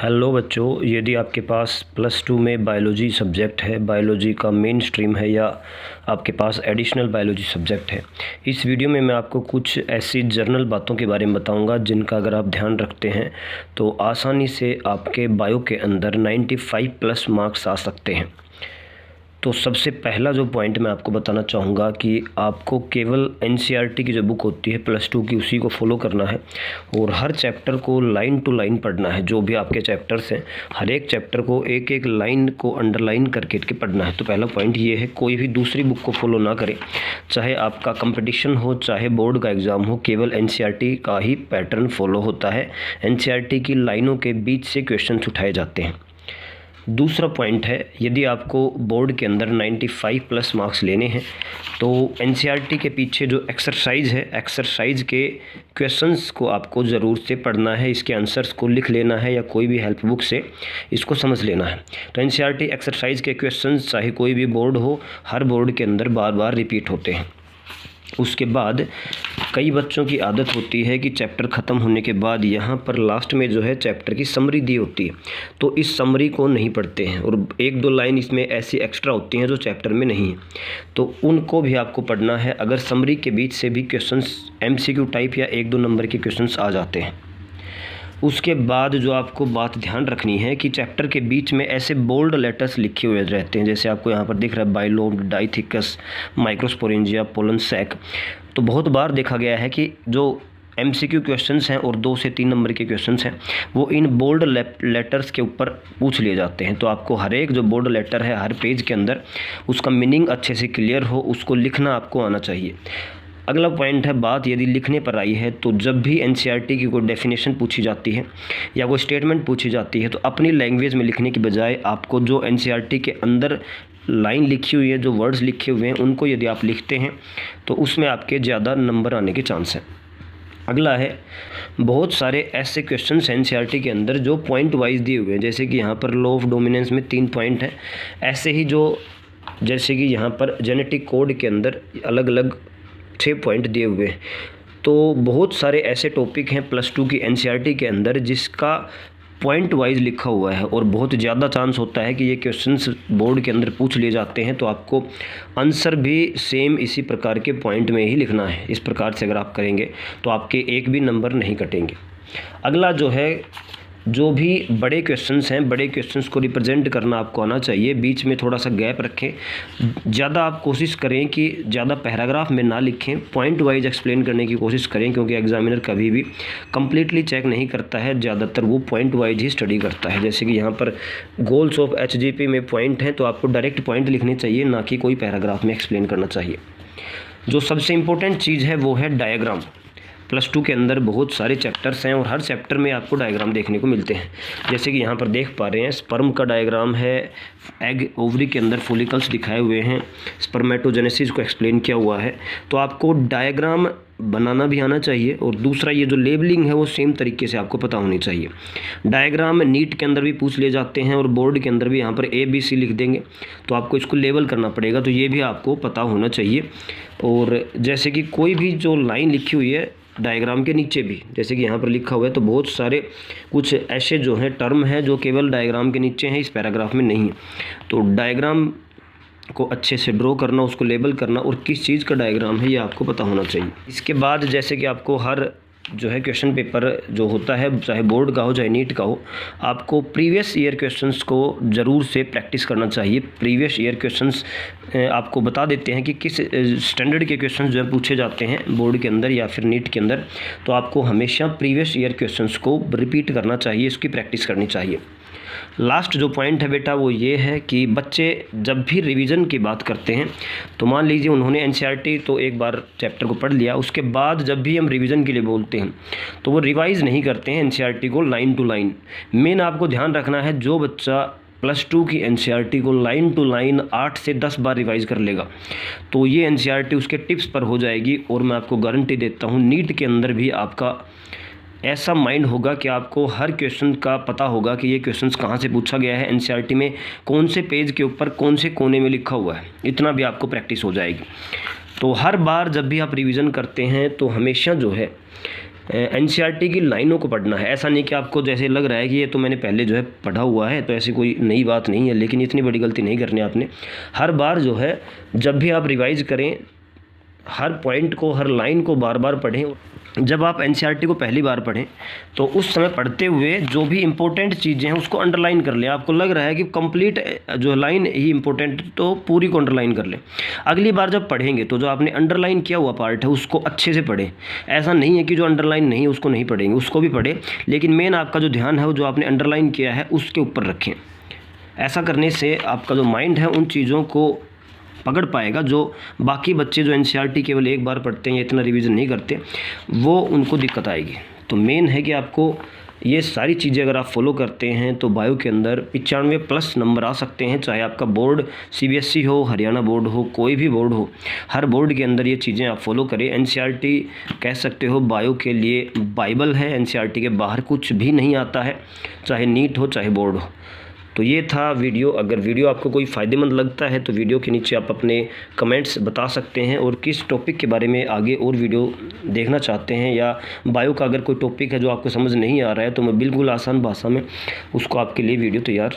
Hello बच्चों, यदि आपके पास +2 में बायोलॉजी सब्जेक्ट है, बायोलॉजी का मेन स्ट्रीम है या आपके पास एडिशनल बायोलॉजी सब्जेक्ट है, इस वीडियो में मैं आपको कुछ ऐसी जनरल बातों के बारे में बताऊंगा जिनका अगर आप ध्यान रखते हैं तो आसानी से आपके बायो के अंदर 95+ मार्क्स आ सकते हैं। तो सबसे पहला जो पॉइंट मैं आपको बताना चाहूँगा कि आपको केवल एनसीईआरटी की जो बुक होती है +2 की, उसी को फॉलो करना है और हर चैप्टर को लाइन टू लाइन पढ़ना है। जो भी आपके चैप्टर्स हैं, हर एक चैप्टर को एक एक लाइन को अंडरलाइन करके पढ़ना है। तो पहला पॉइंट ये है, कोई भी दूसरी बुक को फॉलो ना करें, चाहे आपका कंपटीशन हो, चाहे बोर्ड का एग्ज़ाम हो, केवल एनसीईआरटी का ही पैटर्न फॉलो होता है। एनसीईआरटी की लाइनों के बीच से क्वेश्चन उठाए जाते हैं। दूसरा पॉइंट है, यदि आपको बोर्ड के अंदर 95+ मार्क्स लेने हैं तो एनसीईआरटी के पीछे जो एक्सरसाइज है, एक्सरसाइज के क्वेश्चंस को आपको ज़रूर से पढ़ना है, इसके आंसर्स को लिख लेना है या कोई भी हेल्प बुक से इसको समझ लेना है। तो एनसीईआरटी एक्सरसाइज के क्वेश्चंस चाहे कोई भी बोर्ड हो, हर बोर्ड के अंदर बार बार रिपीट होते हैं। उसके बाद कई बच्चों की आदत होती है कि चैप्टर ख़त्म होने के बाद यहाँ पर लास्ट में जो है चैप्टर की समरी दी होती है, तो इस समरी को नहीं पढ़ते हैं और एक दो लाइन इसमें ऐसी एक्स्ट्रा होती हैं जो चैप्टर में नहीं है, तो उनको भी आपको पढ़ना है। अगर समरी के बीच से भी क्वेश्चंस एमसीक्यू टाइप या 1-2 नंबर के क्वेश्चंस आ जाते हैं। उसके बाद जो आपको बात ध्यान रखनी है कि चैप्टर के बीच में ऐसे बोल्ड लेटर्स लिखे हुए रहते हैं, जैसे आपको यहाँ पर दिख रहा है bilobed, dithecous, microsporangia, pollen sac. तो बहुत बार देखा गया है कि जो एमसीक्यू क्वेश्चंस हैं और 2 से 3 नंबर के क्वेश्चंस हैं वो इन बोल्ड लेटर्स के ऊपर पूछ लिए जाते हैं। तो आपको हर एक जो बोल्ड लेटर है हर पेज के अंदर उसका मीनिंग अच्छे से क्लियर हो, उसको लिखना आपको आना चाहिए। अगला पॉइंट है, बात यदि लिखने पर आई है तो जब भी एनसीईआरटी की कोई डेफिनेशन पूछी जाती है या कोई स्टेटमेंट पूछी जाती है तो अपनी लैंग्वेज में लिखने की बजाय आपको जो एनसीईआरटी के अंदर लाइन लिखी हुई है, जो वर्ड्स लिखे हुए हैं, उनको यदि आप लिखते हैं तो उसमें आपके ज़्यादा नंबर आने के चांस हैं। अगला है, बहुत सारे ऐसे क्वेश्चंस हैं एनसीईआरटी के अंदर जो पॉइंट वाइज दिए हुए हैं, जैसे कि यहाँ पर लॉ ऑफ डोमिनेंस में 3 पॉइंट हैं। ऐसे ही जैसे कि यहाँ पर जेनेटिक कोड के अंदर अलग अलग 6 पॉइंट दिए हुए हैं। तो बहुत सारे ऐसे टॉपिक हैं +2 की एनसीईआरटी के अंदर जिसका पॉइंट वाइज लिखा हुआ है और बहुत ज़्यादा चांस होता है कि ये क्वेश्चंस बोर्ड के अंदर पूछ लिए जाते हैं, तो आपको आंसर भी सेम इसी प्रकार के पॉइंट में ही लिखना है। इस प्रकार से अगर आप करेंगे तो आपके एक भी नंबर नहीं कटेंगे। अगला जो है, जो भी बड़े क्वेश्चंस हैं, बड़े क्वेश्चंस को रिप्रेजेंट करना आपको आना चाहिए। बीच में थोड़ा सा गैप रखें, ज़्यादा आप कोशिश करें कि ज़्यादा पैराग्राफ में ना लिखें, पॉइंट वाइज एक्सप्लेन करने की कोशिश करें, क्योंकि एग्जामिनर कभी भी कंप्लीटली चेक नहीं करता है, ज़्यादातर वो पॉइंट वाइज ही स्टडी करता है। जैसे कि यहाँ पर गोल्स ऑफ एचजीपी में पॉइंट हैं तो आपको डायरेक्ट पॉइंट लिखने चाहिए, ना कि कोई पैराग्राफ में एक्सप्लेन करना चाहिए। जो सबसे इम्पोर्टेंट चीज़ है वो है डायग्राम। +2 के अंदर बहुत सारे चैप्टर्स हैं और हर चैप्टर में आपको डायग्राम देखने को मिलते हैं। जैसे कि यहाँ पर देख पा रहे हैं, स्पर्म का डायग्राम है, एग ओवरी के अंदर फॉलिकल्स दिखाए हुए हैं, स्पर्मेटोजेनेसिस को एक्सप्लेन किया हुआ है। तो आपको डायग्राम बनाना भी आना चाहिए और दूसरा ये जो लेबलिंग है वो सेम तरीके से आपको पता होनी चाहिए। डायग्राम नीट के अंदर भी पूछ लिए जाते हैं और बोर्ड के अंदर भी यहाँ पर ABC लिख देंगे, तो आपको इसको लेबल करना पड़ेगा, तो ये भी आपको पता होना चाहिए। और जैसे कि कोई भी जो लाइन लिखी हुई है डायग्राम के नीचे भी, जैसे कि यहाँ पर लिखा हुआ है, तो बहुत सारे कुछ ऐसे जो हैं टर्म हैं जो केवल डायग्राम के नीचे हैं, इस पैराग्राफ में नहीं है। तो डायग्राम को अच्छे से ड्रॉ करना, उसको लेबल करना और किस चीज़ का डायग्राम है ये आपको पता होना चाहिए। इसके बाद जैसे कि आपको हर जो है क्वेश्चन पेपर जो होता है, चाहे बोर्ड का हो चाहे नीट का हो, आपको प्रीवियस ईयर क्वेश्चंस को ज़रूर से प्रैक्टिस करना चाहिए। प्रीवियस ईयर क्वेश्चंस आपको बता देते हैं कि किस स्टैंडर्ड के क्वेश्चंस जो है पूछे जाते हैं बोर्ड के अंदर या फिर नीट के अंदर, तो आपको हमेशा प्रीवियस ईयर क्वेश्चंस को रिपीट करना चाहिए, इसकी प्रैक्टिस करनी चाहिए। लास्ट जो पॉइंट है बेटा वो ये है कि बच्चे जब भी रिवीजन की बात करते हैं, तो मान लीजिए उन्होंने एनसीईआरटी तो एक बार चैप्टर को पढ़ लिया, उसके बाद जब भी हम रिवीजन के लिए बोलते हैं तो वो रिवाइज़ नहीं करते हैं एनसीईआरटी को लाइन टू लाइन। मेन आपको ध्यान रखना है, जो बच्चा +2 की एनसीईआरटी को लाइन टू लाइन 8 से 10 बार रिवाइज़ कर लेगा तो ये एनसीईआरटी उसके टिप्स पर हो जाएगी। और मैं आपको गारंटी देता हूँ नीट के अंदर भी आपका ऐसा माइंड होगा कि आपको हर क्वेश्चन का पता होगा कि ये क्वेश्चंस कहाँ से पूछा गया है, एनसीईआरटी में कौन से पेज के ऊपर कौन से कोने में लिखा हुआ है, इतना भी आपको प्रैक्टिस हो जाएगी। तो हर बार जब भी आप रिवीजन करते हैं तो हमेशा जो है एनसीईआरटी की लाइनों को पढ़ना है। ऐसा नहीं कि आपको जैसे लग रहा है कि ये तो मैंने पहले जो है पढ़ा हुआ है तो ऐसी कोई नई बात नहीं है, लेकिन इतनी बड़ी गलती नहीं करनी आपने। हर बार जो है जब भी आप रिवाइज़ करें, हर पॉइंट को, हर लाइन को बार बार पढ़ें। जब आप एनसीईआरटी को पहली बार पढ़ें तो उस समय पढ़ते हुए जो भी इम्पोर्टेंट चीज़ें हैं उसको अंडरलाइन कर लें। आपको लग रहा है कि कंप्लीट जो लाइन ही इम्पोर्टेंट, तो पूरी को अंडरलाइन कर लें। अगली बार जब पढ़ेंगे तो जो आपने अंडरलाइन किया हुआ पार्ट है उसको अच्छे से पढ़ें। ऐसा नहीं है कि जो अंडरलाइन नहीं है उसको नहीं पढ़ेंगे, उसको भी पढ़ें, लेकिन मेन आपका जो ध्यान है वो जो आपने अंडरलाइन किया है उसके ऊपर रखें। ऐसा करने से आपका जो माइंड है उन चीज़ों को पकड़ पाएगा। जो बाकी बच्चे जो एनसीईआरटी केवल एक बार पढ़ते हैं या इतना रिवीजन नहीं करते, वो उनको दिक्कत आएगी। तो मेन है कि आपको ये सारी चीज़ें अगर आप फॉलो करते हैं तो बायो के अंदर 95+ नंबर आ सकते हैं। चाहे आपका बोर्ड सीबीएसई हो, हरियाणा बोर्ड हो, कोई भी बोर्ड हो, हर बोर्ड के अंदर ये चीज़ें आप फॉलो करें। एनसीईआरटी कह सकते हो बायो के लिए बाइबल है। एनसीईआरटी के बाहर कुछ भी नहीं आता है, चाहे नीट हो चाहे बोर्ड हो। तो ये था वीडियो। अगर वीडियो आपको कोई फ़ायदेमंद लगता है तो वीडियो के नीचे आप अपने कमेंट्स बता सकते हैं, और किस टॉपिक के बारे में आगे और वीडियो देखना चाहते हैं, या बायो का अगर कोई टॉपिक है जो आपको समझ नहीं आ रहा है तो मैं बिल्कुल आसान भाषा में उसको आपके लिए वीडियो तैयार